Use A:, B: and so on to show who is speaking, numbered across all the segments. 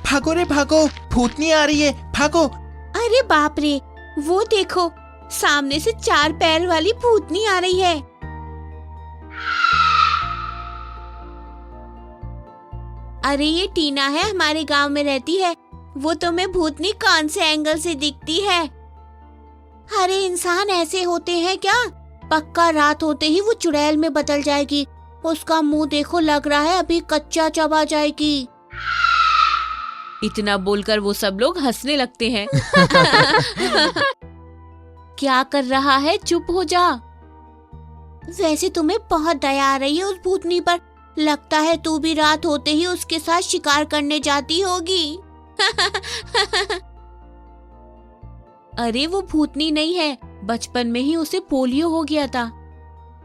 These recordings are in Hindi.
A: भागो रे भागो, भूतनी आ रही है, भागो।
B: अरे बाप रे, वो देखो सामने से 4 पैर वाली भूतनी आ रही है। अरे ये टीना है, हमारे गांव में रहती है। वो तुम्हें भूतनी कौन से एंगल से दिखती है? अरे इंसान ऐसे होते हैं क्या? पक्का रात होते ही वो चुड़ैल में बदल जाएगी। उसका मुंह देखो, लग रहा है अभी कच्चा चबा जाएगी। इतना बोलकर वो सब लोग हंसने लगते हैं। क्या कर रहा है, चुप हो जा। वैसे तुम्हें बहुत दया आ रही है उस भूतनी पर। लगता है तू भी रात होते ही उसके साथ शिकार करने जाती होगी। अरे वो भूतनी नहीं है, बचपन में ही उसे पोलियो हो गया था।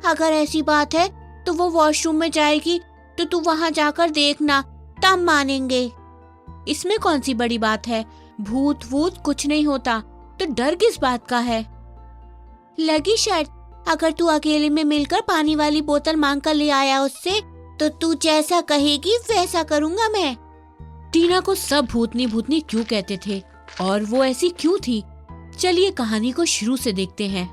B: अगर ऐसी बात है तो वो वॉशरूम में जाएगी, तो तू वहां जाकर देखना, तब मानेंगे। इसमें कौन सी बड़ी बात है, भूत वूत कुछ नहीं होता, तो डर किस बात का है? लगी शर्त, अगर तू अकेले में मिलकर पानी वाली बोतल मांग कर ले आया उससे, तो तू जैसा कहेगी वैसा करूंगा मैं। टीना को सब भूतनी भूतनी क्यों कहते थे और वो ऐसी क्यों थी? चलिए कहानी को शुरू से देखते हैं।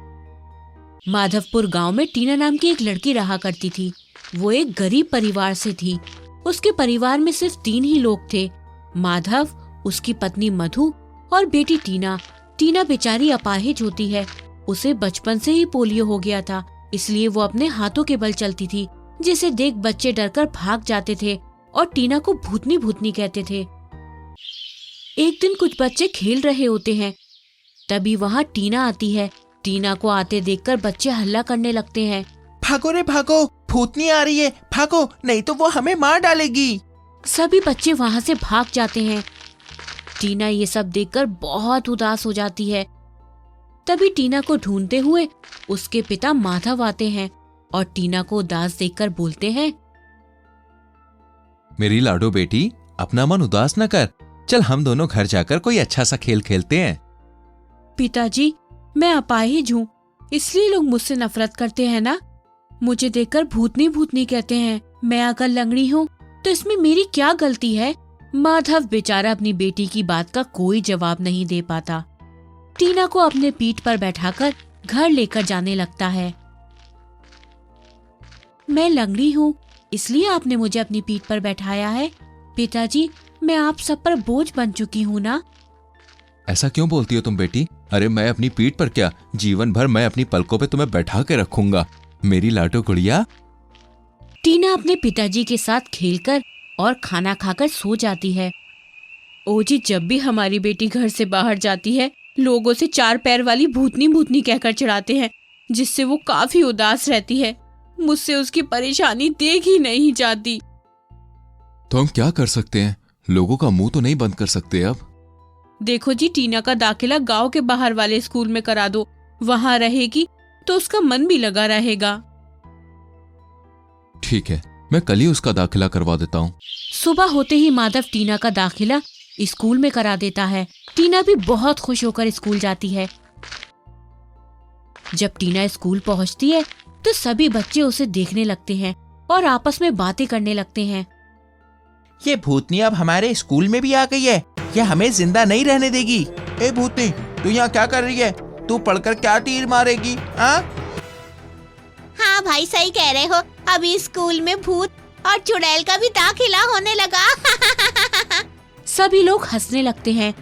B: माधवपुर गांव में टीना नाम की एक लड़की रहा करती थी। वो एक गरीब परिवार से थी। उसके परिवार में सिर्फ 3 ही लोग थे, माधव, उसकी पत्नी मधु और बेटी टीना। टीना बेचारी अपाहिज होती है। उसे बचपन से ही पोलियो हो गया था, इसलिए वो अपने हाथों के बल चलती थी, जिसे देख बच्चे डरकर भाग जाते थे और टीना को भूतनी भूतनी कहते थे। एक दिन कुछ बच्चे खेल रहे होते हैं, तभी वहाँ टीना आती है। टीना को आते देखकर बच्चे हल्ला करने लगते हैं।
A: भागो रे भागो, भूतनी आ रही है, भागो, नहीं तो वो हमें मार डालेगी।
B: सभी बच्चे वहाँ से भाग जाते हैं। टीना ये सब देखकर बहुत उदास हो जाती है। तभी टीना को ढूंढते हुए उसके पिता माधव आते हैं और टीना को उदास देखकर बोलते हैं,
C: मेरी लाडो बेटी, अपना मन उदास न कर, चल हम दोनों घर जाकर कोई अच्छा सा खेल खेलते हैं।
B: पिताजी, मैं अपाहिज हूँ, इसलिए लोग मुझसे नफरत करते हैं ना। मुझे देखकर भूतनी भूतनी कहते हैं। मैं अगर लंगड़ी हूँ तो इसमें मेरी क्या गलती है? माधव बेचारा अपनी बेटी की बात का कोई जवाब नहीं दे पाता। टीना को अपने पीठ पर बैठाकर घर लेकर जाने लगता है। मैं लंगड़ी हूँ, इसलिए आपने मुझे अपनी पीठ पर बैठाया है। पिताजी, मैं आप सब पर बोझ बन चुकी हूँ ना।
C: ऐसा क्यों बोलती हो तुम बेटी? अरे मैं अपनी पीठ पर क्या, जीवन भर मैं अपनी पलकों पे तुम्हें बैठा के रखूंगा, मेरी लाडो गुड़िया।
B: टीना अपने पिताजी के साथ खेलकर और खाना खाकर सो जाती है। ओ जी, जब भी हमारी बेटी घर से बाहर जाती है, लोग उसे 4 पैर वाली भूतनी भूतनी कहकर चिढ़ाते हैं, जिससे वो काफी उदास रहती है। मुझसे उसकी परेशानी देख ही नहीं जाती।
C: तो हम क्या कर सकते हैं? लोगों का मुंह तो नहीं बंद कर सकते अब।
B: देखो जी, टीना का दाखिला गांव के बाहर वाले स्कूल में करा दो, वहां रहेगी तो उसका मन भी लगा रहेगा।
C: ठीक है, मैं कल ही उसका दाखिला करवा देता हूँ।
B: सुबह होते ही माधव टीना का दाखिला स्कूल में करा देता है। टीना भी बहुत खुश होकर स्कूल जाती है। जब टीना स्कूल पहुंचती है तो सभी बच्चे उसे देखने लगते हैं और आपस में बातें करने लगते हैं।
A: ये भूतनी अब हमारे स्कूल में भी आ गई है, ये हमें जिंदा नहीं रहने देगी। ए भूतनी, तू यहाँ क्या कर रही है? तू पढ़कर क्या तीर मारेगी? हाँ भाई, सही कह रहे हो। अभी स्कूल में भूत और चुड़ैल का भी दाखिला होने लगा।
B: सभी लोग हंसने लगते हैं।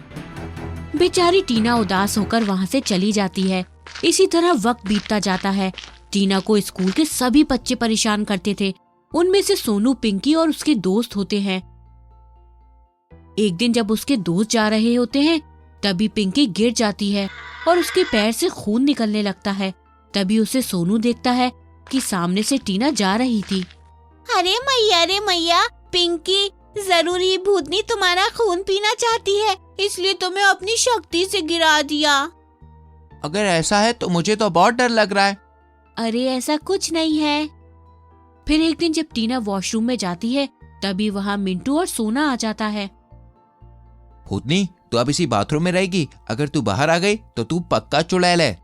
B: बेचारी टीना उदास होकर वहाँ से चली जाती है। इसी तरह वक्त बीतता जाता है। टीना को स्कूल के सभी बच्चे परेशान करते थे। उनमें से सोनू, पिंकी और उसके दोस्त होते हैं। एक दिन जब उसके दोस्त जा रहे होते हैं, तभी पिंकी गिर जाती है और उसके पैर से खून निकलने लगता है। तभी उसे सोनू देखता है कि सामने से टीना जा रही थी।
D: अरे मैया, पिंकी, जरूरी भूतनी तुम्हारा खून पीना चाहती है, इसलिए तुम्हें अपनी शक्ति से गिरा दिया।
A: अगर ऐसा है तो मुझे तो बहुत डर लग रहा है।
B: अरे ऐसा कुछ नहीं है। फिर एक दिन जब टीना वॉशरूम में जाती है, तभी वहाँ मिंटू और सोना आ जाता है।
A: भूतनी, तू अब इसी बाथरूम में रहेगी। अगर तू बाहर आ गई तो तू पक्का चुड़ैल है।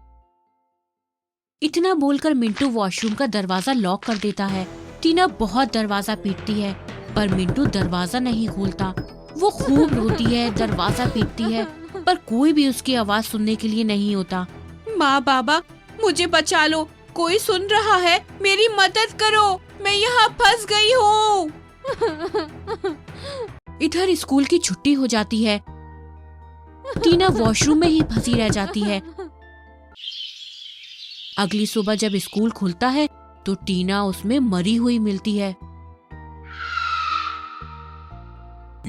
B: इतना बोलकर मिंटू वॉशरूम का दरवाजा लॉक कर देता है। टीना बहुत दरवाजा पीटती है, पर मिंटू दरवाजा नहीं खोलता। वो खूब रोती है, दरवाजा पीटती है, पर कोई भी उसकी आवाज सुनने के लिए नहीं होता।
D: माँ बाबा, मुझे बचा लो, कोई सुन रहा है, मेरी मदद करो, मैं यहाँ फंस गई हूँ।
B: इधर स्कूल की छुट्टी हो जाती है। टीना वॉशरूम में ही फंसी रह जाती है। अगली सुबह जब स्कूल खुलता है तो टीना उसमें मरी हुई मिलती है।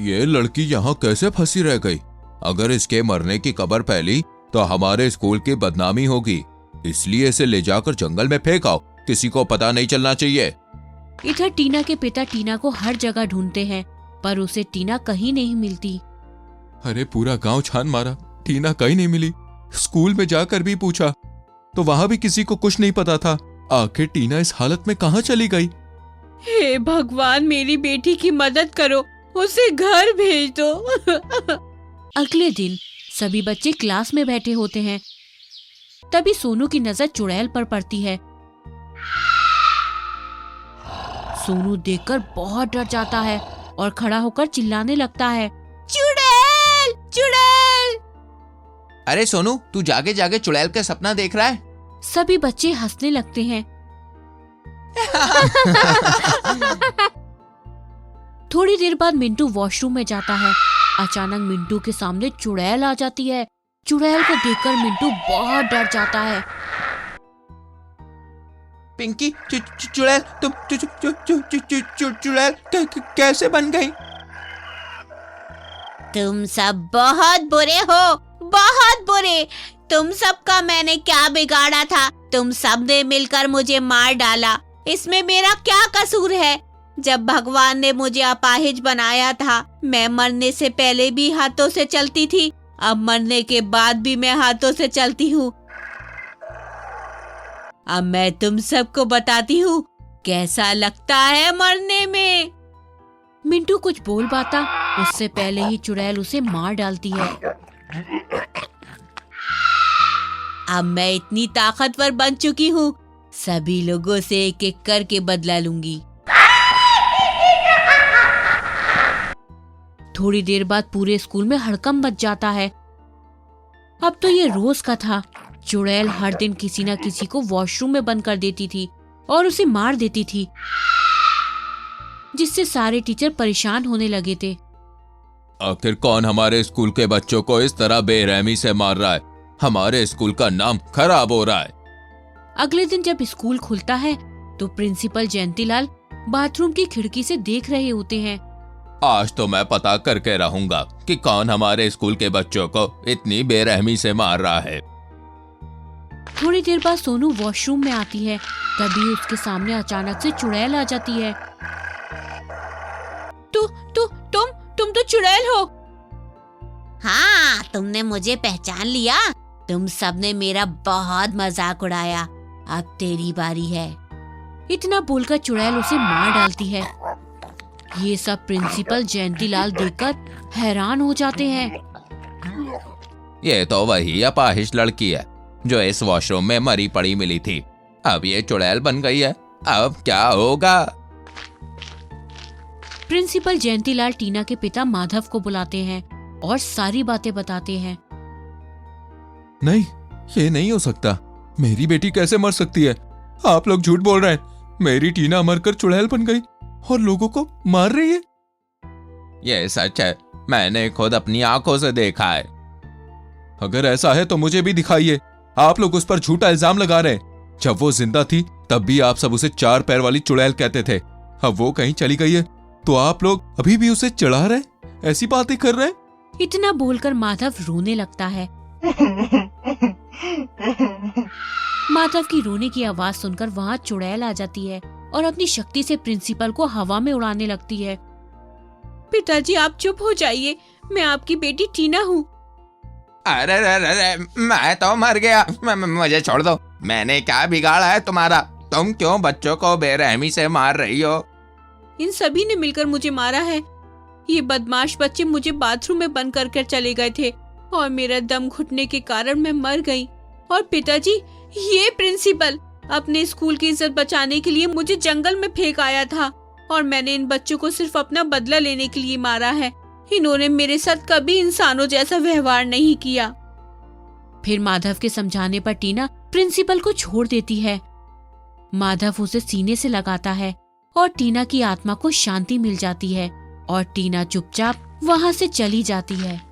C: ये लड़की यहाँ कैसे फंसी रह गई? अगर इसके मरने की खबर फैली तो हमारे स्कूल की बदनामी होगी, इसलिए इसे ले जाकर जंगल में फेंक आओ, किसी को पता नहीं चलना चाहिए।
B: इधर टीना के पिता टीना को हर जगह ढूंढते हैं, पर उसे टीना कहीं नहीं मिलती।
C: अरे पूरा गांव छान मारा, टीना कहीं नहीं मिली। स्कूल में जाकर भी पूछा तो वहां भी किसी को कुछ नहीं पता था। आखिर टीना इस हालत में कहाँ चली गई?
D: हे भगवान, मेरी बेटी की मदद करो, उसे घर भेज दो।
B: अगले दिन सभी बच्चे क्लास में बैठे होते हैं। तभी सोनू की नजर चुड़ैल पर पड़ती है। सोनू देखकर बहुत डर जाता है और खड़ा होकर चिल्लाने लगता है,
D: चुड़ैल, चुड़ैल।
A: अरे सोनू, तू जागे जागे चुड़ैल का सपना देख रहा है?
B: सभी बच्चे हंसने लगते हैं। थोड़ी देर बाद मिंटू वॉशरूम में जाता है। अचानक मिंटू के सामने चुड़ैल आ जाती है। चुड़ैल को देखकर मिंटू बहुत डर जाता है।
A: पिंकी, चुड़ैल, तुम चुड़ैल कैसे बन गई?
D: तुम सब बहुत बुरे हो, बहुत बुरे। तुम सबका मैंने क्या बिगाड़ा था? तुम सब ने मिलकर मुझे मार डाला। इसमें मेरा क्या कसूर है? जब भगवान ने मुझे अपाहिज बनाया था, मैं मरने से पहले भी हाथों से चलती थी, अब मरने के बाद भी मैं हाथों से चलती हूँ। अब मैं तुम सबको बताती हूँ कैसा लगता है मरने में।
B: मिंटू कुछ बोल पाता उससे पहले ही चुड़ैल उसे मार डालती है।
D: अब मैं इतनी ताकतवर बन चुकी हूँ, सभी लोगों से एक एक करके बदला लूंगी।
B: थोड़ी देर बाद पूरे स्कूल में हड़कंप मच जाता है। अब तो ये रोज का था। चुड़ैल हर दिन किसी न किसी को वॉशरूम में बंद कर देती थी और उसे मार देती थी, जिससे सारे टीचर परेशान होने लगे थे।
C: आखिर कौन हमारे स्कूल के बच्चों को इस तरह बेरहमी से मार रहा है? हमारे स्कूल का नाम खराब हो रहा है।
B: अगले दिन जब स्कूल खुलता है तो प्रिंसिपल जयंतीलाल बाथरूम की खिड़की से देख रहे होते हैं।
C: आज तो मैं पता करके रहूंगा कि कौन हमारे स्कूल के बच्चों को इतनी बेरहमी से मार रहा है।
B: थोड़ी देर बाद सोनू वॉशरूम में आती है। तभी उसके सामने अचानक से चुड़ैल आ जाती है।
D: तुम तो चुड़ैल हो। हाँ, तुमने मुझे पहचान लिया। तुम सबने मेरा बहुत मजाक उड़ाया, अब तेरी बारी है।
B: इतना बोलकर चुड़ैल उसे मार डालती है। ये सब प्रिंसिपल जयंतीलाल देखकर हैरान हो जाते हैं।
C: ये तो वही अपाहिज लड़की है जो इस वॉशरूम में मरी पड़ी मिली थी। अब ये चुड़ैल बन गई है, अब क्या होगा?
B: प्रिंसिपल जयंतीलाल टीना के पिता माधव को बुलाते हैं और सारी बातें बताते हैं।
C: नहीं, ये नहीं हो सकता। मेरी बेटी कैसे मर सकती है? आप लोग झूठ बोल रहे हैं। मेरी टीना मरकर चुड़ैल बन गई और लोगों को मार रही है।
A: ये सच है, मैंने खुद अपनी आंखों से देखा है।
C: अगर ऐसा है तो मुझे भी दिखाइए। आप लोग उस पर झूठा इल्जाम लगा रहे हैं। जब वो जिंदा थी तब भी आप सब उसे 4 पैर वाली चुड़ैल कहते थे। अब वो कहीं चली गई है तो आप लोग अभी भी उसे चढ़ा रहे, ऐसी बातें कर रहे हैं।
B: इतना बोलकर माधव रोने लगता है। माधव की रोने की आवाज सुनकर वहाँ चुड़ैल आ जाती है और अपनी शक्ति से प्रिंसिपल को हवा में उड़ाने लगती है।
D: पिताजी, आप चुप हो जाइए, मैं आपकी बेटी टीना हूँ।
A: अरे मैं तो मर गया, मुझे छोड़ दो। मैंने क्या बिगाड़ा है तुम्हारा? तुम क्यों बच्चों को बेरहमी से मार रही हो?
D: इन सभी ने मिलकर मुझे मारा है। ये बदमाश बच्चे मुझे बाथरूम में बंद कर चले गए थे और मेरा दम घुटने के कारण मैं मर गई। और पिताजी, ये प्रिंसिपल अपने स्कूल की इज्जत बचाने के लिए मुझे जंगल में फेंक आया था और मैंने इन बच्चों को सिर्फ अपना बदला लेने के लिए मारा है।
B: इन्होंने मेरे साथ कभी इंसानों जैसा व्यवहार नहीं किया। फिर माधव के समझाने पर टीना प्रिंसिपल को छोड़ देती है। माधव उसे सीने से लगाता है और टीना की आत्मा को शांति मिल जाती है और टीना चुपचाप वहां से चली जाती है।